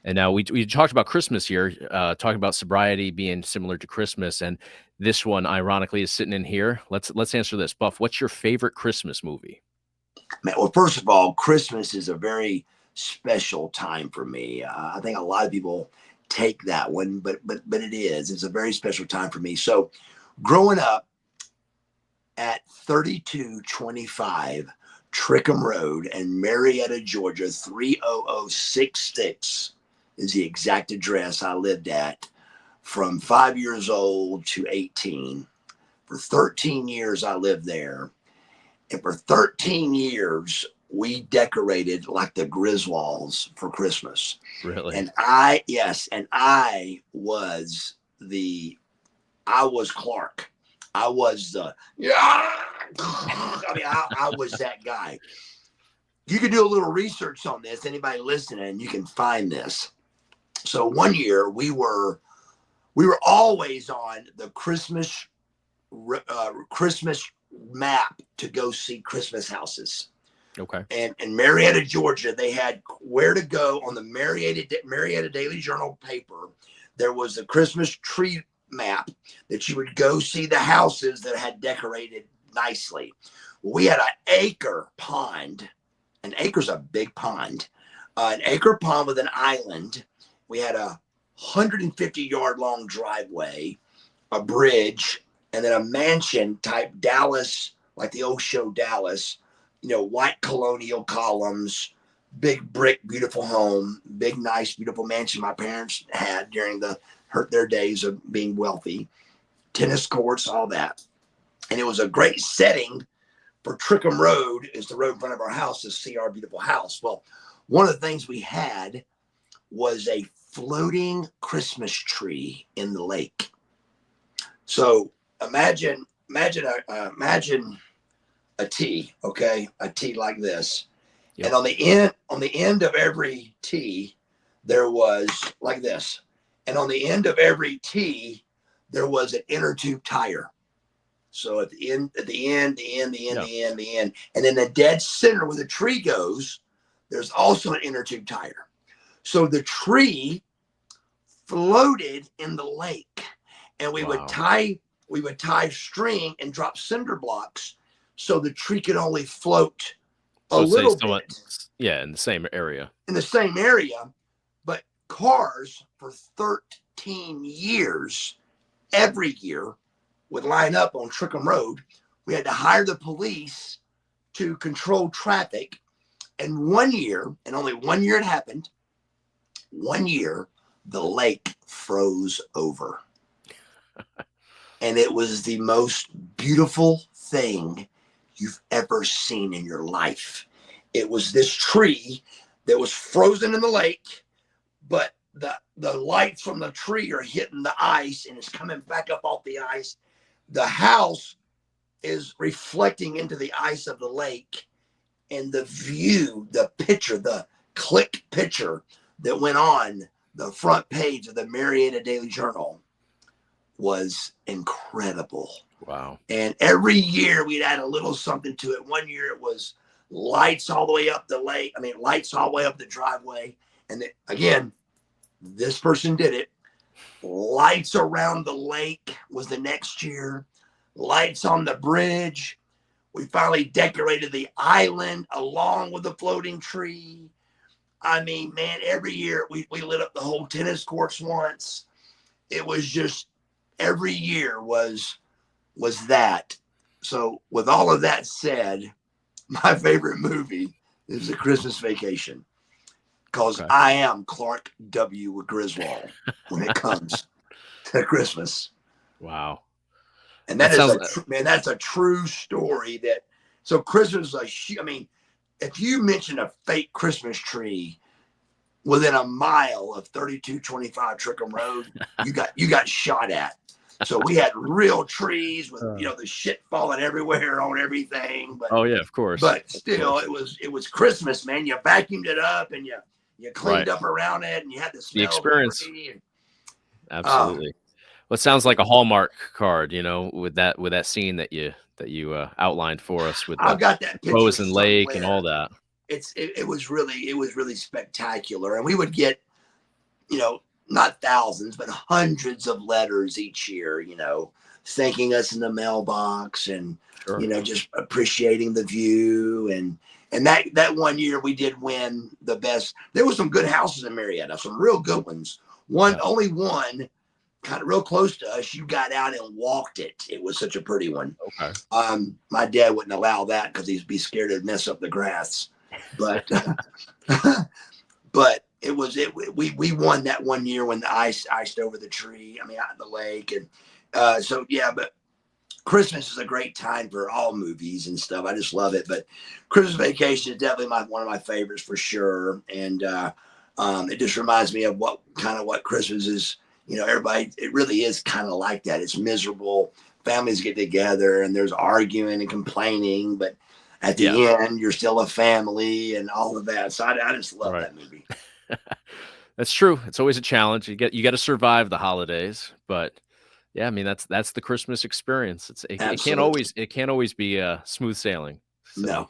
And now we talked about Christmas here, talking about sobriety being similar to Christmas, and this one ironically is sitting in here. Let's answer this. Buff, what's your favorite Christmas movie? Man, well, first of all, Christmas is a very special time for me. I think a lot of people take that one, but it is. It's a very special time for me. So, growing up at 3225 Trickham Road in Marietta, Georgia, 30066 is the exact address I lived at from 5 years old to 18. For 13 years, I lived there. And for 13 years, we decorated like the Griswolds for Christmas. Really? I was Clark. I was I was that guy. You can do a little research on this. Anybody listening, you can find this. So one year we were always on the Christmas map to go see Christmas houses. Okay. And in Marietta, Georgia, they had where to go on the Marietta Daily Journal paper. There was a Christmas tree map that you would go see the houses that had decorated nicely. We had an acre pond. An acre's a big pond. An acre pond with an island. We had a 150-yard long driveway, a bridge, and then a mansion type Dallas, like the old show Dallas, white colonial columns, big brick, beautiful home, big, nice, beautiful mansion my parents had during their days of being wealthy, tennis courts, all that. And it was a great setting for Trickham Road, is the road in front of our house, to see our beautiful house. Well, one of the things we had was a floating Christmas tree in the lake. So imagine a T, okay, a T like this, yep. And on the end of every T, there was like this, and on the end of every T, there was an inner tube tire. So at the end, and then the dead center where the tree goes, there's also an inner tube tire. So the tree floated in the lake, and we would tie string and drop cinder blocks so the tree could only float a little bit. Yeah, in the same area. But cars for 13 years, every year, would line up on Trickham Road. We had to hire the police to control traffic. And one year, and only 1 year it happened, 1 year, the lake froze over. And it was the most beautiful thing you've ever seen in your life. It was this tree that was frozen in the lake, but the lights from the tree are hitting the ice and it's coming back up off the ice. The house is reflecting into the ice of the lake, and the view, the picture, the click picture that went on the front page of the Marietta Daily Journal was incredible. Wow. And every year we'd add a little something to it. 1 year it was lights all the way up the lake. Lights all the way up the driveway. And again, this person did it. Lights around the lake was the next year. Lights on the bridge. We finally decorated the island along with the floating tree. Every year we lit up the whole tennis courts once. It was just, every year was that. So with all of that said, my favorite movie is The Christmas Vacation, because I am Clark W. Griswold when it comes to Christmas. Wow. And that's a true story. So Christmas is if you mention a fake Christmas tree within a mile of 3225 Trickham Road, you got shot at. So we had real trees with the shit falling everywhere on everything. But, oh yeah, of course. But still, it was Christmas, man. You vacuumed it up and you cleaned up around it, and you had the smell. The experience. Absolutely. Well, it sounds like a Hallmark card, with that scene that you outlined for us with I've got that frozen lake and all that. It was really spectacular, and we would get you know, not thousands, but hundreds of letters each year, thanking us in the mailbox and, Sure. just appreciating the view. And that one year we did win the best. There were some good houses in Marietta, some real good ones. Yeah. Only one kind of real close to us. You got out and walked it. It was such a pretty one. Okay. My dad wouldn't allow that because he'd be scared to mess up the grass. But but we won that one year when the ice iced over the tree. I mean, out in the lake, and so yeah. But Christmas is a great time for all movies and stuff. I just love it. But Christmas Vacation is definitely one of my favorites for sure. And it just reminds me of what Christmas is. Everybody, it really is kind of like that. It's miserable. Families get together and there's arguing and complaining, but at Yeah. the end, you're still a family and all of that. So I just love Right. that movie. That's true. It's always a challenge. You got to survive the holidays, but yeah, I mean that's the Christmas experience. It Absolutely. can't always be smooth sailing. So No.